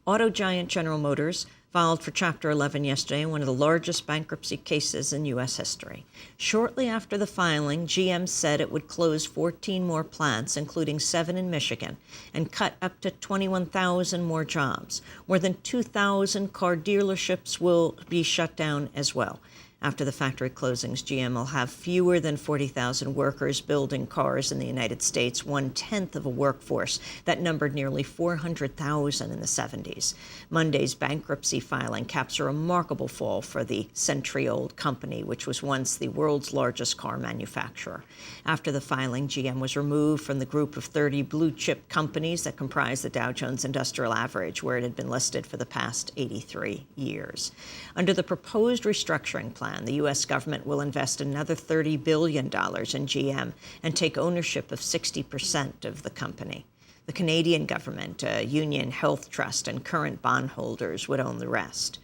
Auto giant General Motors filed for Chapter 11 yesterday in one of the largest bankruptcy cases in U.S. history. Shortly after the filing, GM said it would close 14 more plants, including 7 in Michigan, and cut up to 21,000 more jobs. More than 2,000 car dealerships will be shut down as well. After the factory closings, GM will have fewer than 40,000 workers building cars in the United States, 1/10 of a workforce that numbered nearly 400,000 in the 70s. Monday's bankruptcy filing caps a remarkable fall for the century-old company, which was once the world's largest car manufacturer. After the filing, GM was removed from the group of 30 blue-chip companies that comprise the Dow Jones Industrial Average, where it had been listed for the past 83 years. Under the proposed restructuring plan, the U.S. government will invest another $30 billion in GM and take ownership of 60% of the company. The Canadian government, Union Health Trust, and current bondholders would own the rest.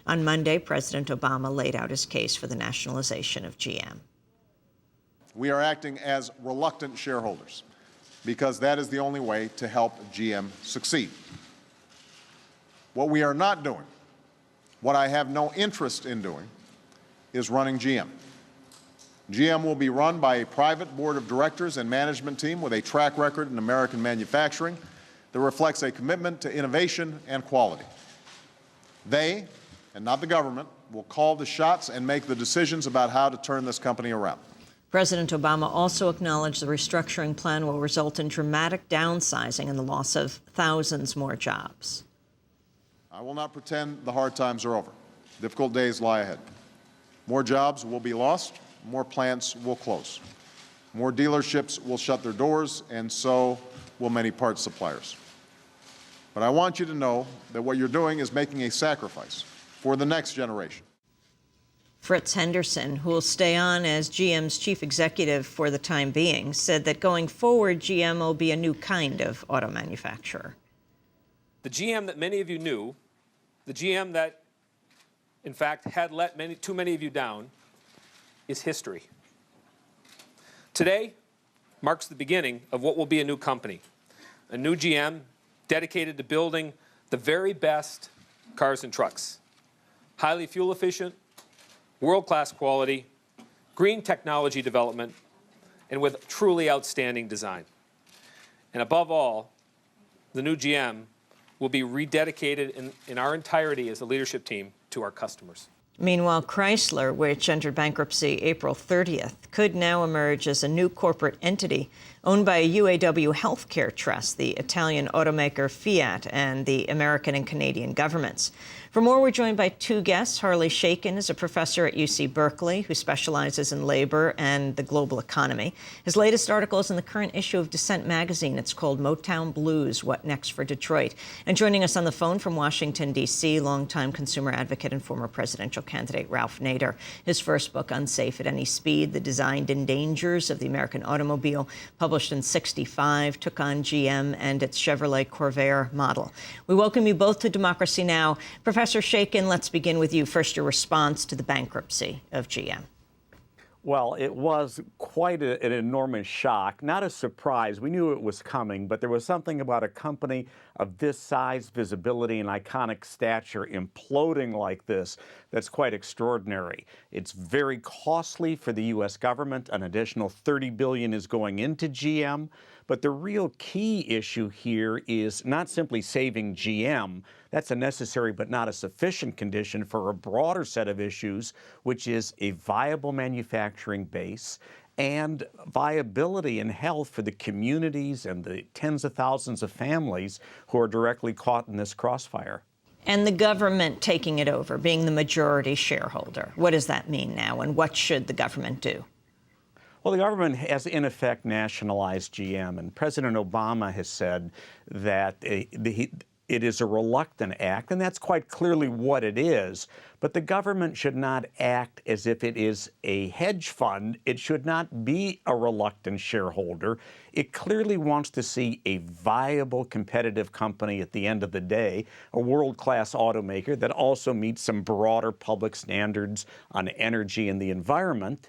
On Monday, President Obama laid out his case for the nationalization of GM. We are acting as reluctant shareholders because that is the only way to help GM succeed. What we are not doing, what I have no interest in doing, is running GM. GM will be run by a private board of directors and management team with a track record in American manufacturing that reflects a commitment to innovation and quality. They, and not the government, will call the shots and make the decisions about how to turn this company around. President Obama also acknowledged the restructuring plan will result in dramatic downsizing and the loss of thousands more jobs. I will not pretend the hard times are over. Difficult days lie ahead. More jobs will be lost, more plants will close. More dealerships will shut their doors, and so will many parts suppliers. But I want you to know that what you're doing is making a sacrifice for the next generation. Fritz Henderson, who will stay on as GM's chief executive for the time being, said that going forward, GM will be a new kind of auto manufacturer. The GM that many of you knew, the GM that in fact had let too many of you down, is history. Today marks the beginning of what will be a new company, a new GM dedicated to building the very best cars and trucks, highly fuel efficient, world-class quality, green technology development, and with truly outstanding design. And above all, the new GM will be rededicated in our entirety as a leadership team to our customers. Meanwhile, Chrysler, which entered bankruptcy April 30th, could now emerge as a new corporate entity owned by a UAW healthcare trust, the Italian automaker Fiat, and the American and Canadian governments. For more, we're joined by 2 guests. Harley Shaiken is a professor at UC Berkeley who specializes in labor and the global economy. His latest article is in the current issue of Dissent magazine. It's called Motown Blues, What Next for Detroit? And joining us on the phone from Washington, D.C., longtime consumer advocate and former presidential candidate Ralph Nader. His first book, Unsafe at Any Speed, The Design and Dangers of the American Automobile, published in '65, took on GM and its Chevrolet Corvair model. We welcome you both to Democracy Now! Professor Shaiken, let's begin with you. First, your response to the bankruptcy of GM. Well, it was quite an enormous shock, not a surprise. We knew it was coming, but there was something about a company of this size, visibility, and iconic stature imploding like this that's quite extraordinary. It's very costly for the U.S. government. An additional $30 billion is going into GM. But the real key issue here is not simply saving GM. That's a necessary but not a sufficient condition for a broader set of issues, which is a viable manufacturing base and viability and health for the communities and the tens of thousands of families who are directly caught in this crossfire. And the government taking it over, being the majority shareholder. What does that mean now, and what should the government do? Well, the government has, in effect, nationalized GM, and President Obama has said that it is a reluctant act, and that's quite clearly what it is. But the government should not act as if it is a hedge fund. It should not be a reluctant shareholder. It clearly wants to see a viable, competitive company at the end of the day, a world-class automaker that also meets some broader public standards on energy and the environment,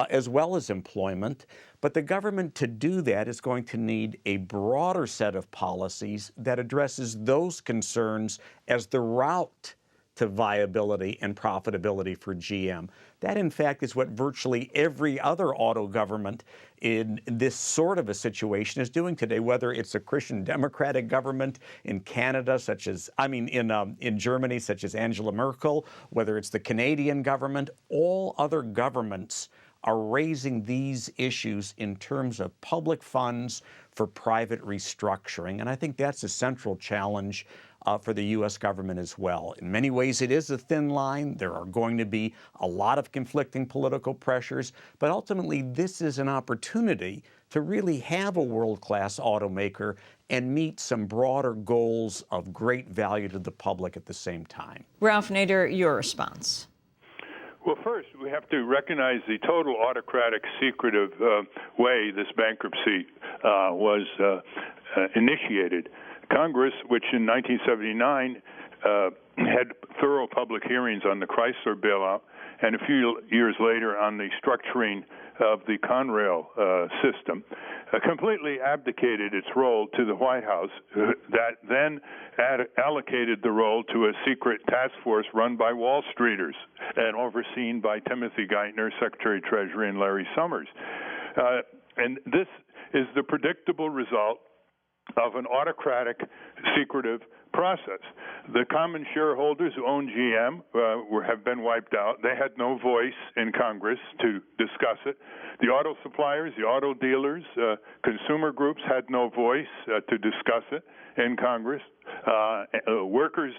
as well as employment. But the government, to do that, is going to need a broader set of policies that addresses those concerns as the route to viability and profitability for GM. That, in fact, is what virtually every other auto government in this sort of a situation is doing today, whether it's a Christian Democratic government in Canada, in Germany, such as Angela Merkel, whether it's the Canadian government. All other governments are raising these issues in terms of public funds for private restructuring. And I think that's a central challenge for the U.S. government as well. In many ways, it is a thin line. There are going to be a lot of conflicting political pressures, but ultimately this is an opportunity to really have a world-class automaker and meet some broader goals of great value to the public at the same time. Ralph Nader, your response. Well, first, we have to recognize the total autocratic, secretive way this bankruptcy was initiated. Congress, which in 1979 had thorough public hearings on the Chrysler bailout, and a few years later on the structuring of the Conrail system, completely abdicated its role to the White House, that then allocated the role to a secret task force run by Wall Streeters and overseen by Timothy Geithner, Secretary of Treasury, and Larry Summers. And this is the predictable result of an autocratic, secretive process. The common shareholders who own GM have been wiped out. They had no voice in Congress to discuss it. The auto suppliers, the auto dealers, consumer groups had no voice to discuss it in Congress. Workers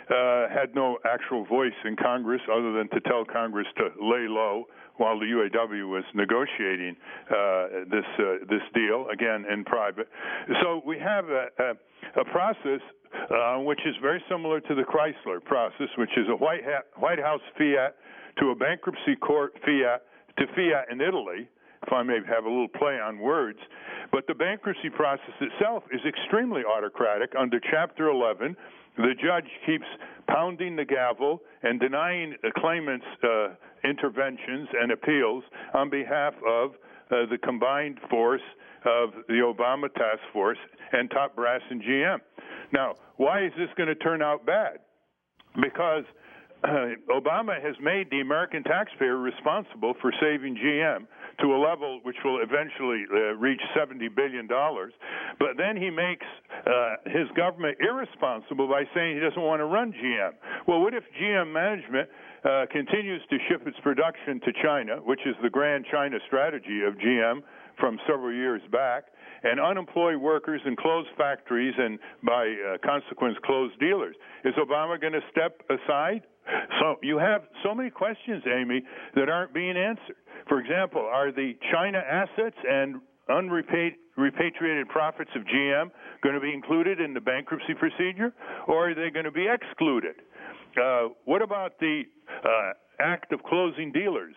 had no actual voice in Congress other than to tell Congress to lay low while the UAW was negotiating this deal, again, in private. So we have a process which is very similar to the Chrysler process, which is a White House fiat to a bankruptcy court fiat to fiat in Italy, if I may have a little play on words. But the bankruptcy process itself is extremely autocratic. Under Chapter 11, the judge keeps pounding the gavel and denying claimants interventions and appeals on behalf of the combined force of the Obama task force and top brass in GM. Now, why is this going to turn out bad? Because Obama has made the American taxpayer responsible for saving GM to a level which will eventually reach $70 billion. But then he makes his government irresponsible by saying he doesn't want to run GM. Well, what if GM management continues to ship its production to China, which is the grand China strategy of GM from several years back, and unemploy workers and close factories and, by consequence, close dealers? Is Obama going to step aside? So you have so many questions, Amy, that aren't being answered. For example, are the China assets and repatriated profits of GM going to be included in the bankruptcy procedure, or are they going to be excluded? What about the act of closing dealers?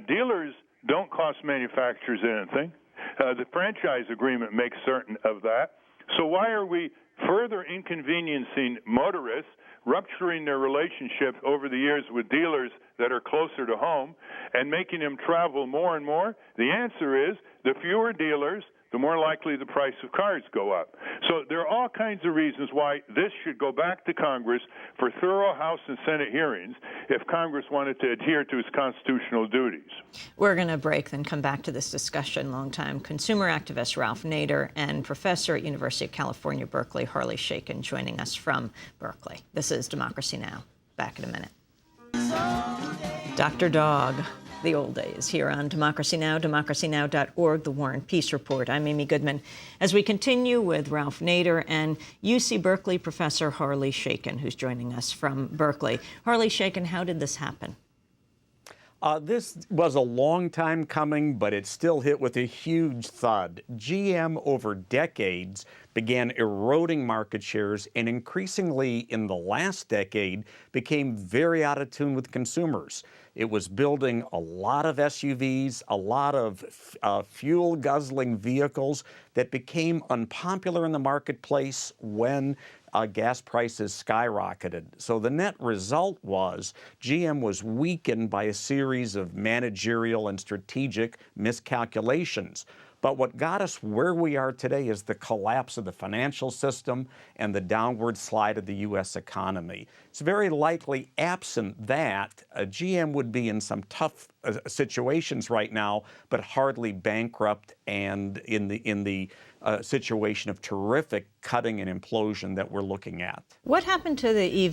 Dealers don't cost manufacturers anything. The franchise agreement makes certain of that. So why are we further inconveniencing motorists, rupturing their relationship over the years with dealers that are closer to home, and making them travel more and more? The answer is the fewer dealers, the more likely the price of cars go up. So there are all kinds of reasons why this should go back to Congress for thorough House and Senate hearings if Congress wanted to adhere to its constitutional duties. We're going to break, then come back to this discussion. Longtime consumer activist Ralph Nader and professor at University of California, Berkeley, Harley Shaiken, joining us from Berkeley. This is Democracy Now! Back in a minute. Dr. Dog. The old days here on Democracy Now!, democracynow.org, The War and Peace Report. I'm Amy Goodman. As we continue with Ralph Nader and UC Berkeley professor Harley Shaiken, who's joining us from Berkeley. Harley Shaiken, how did this happen? This was a long time coming, but it still hit with a huge thud. GM, over decades, began eroding market shares and increasingly in the last decade became very out of tune with consumers. It was building a lot of SUVs, a lot of fuel-guzzling vehicles that became unpopular in the marketplace when gas prices skyrocketed. So the net result was GM was weakened by a series of managerial and strategic miscalculations. But what got us where we are today is the collapse of the financial system and the downward slide of the U.S. economy. It's very likely, absent that, GM would be in some tough situations right now, but hardly bankrupt and in the situation of terrific cutting and implosion that we're looking at. What happened to the EV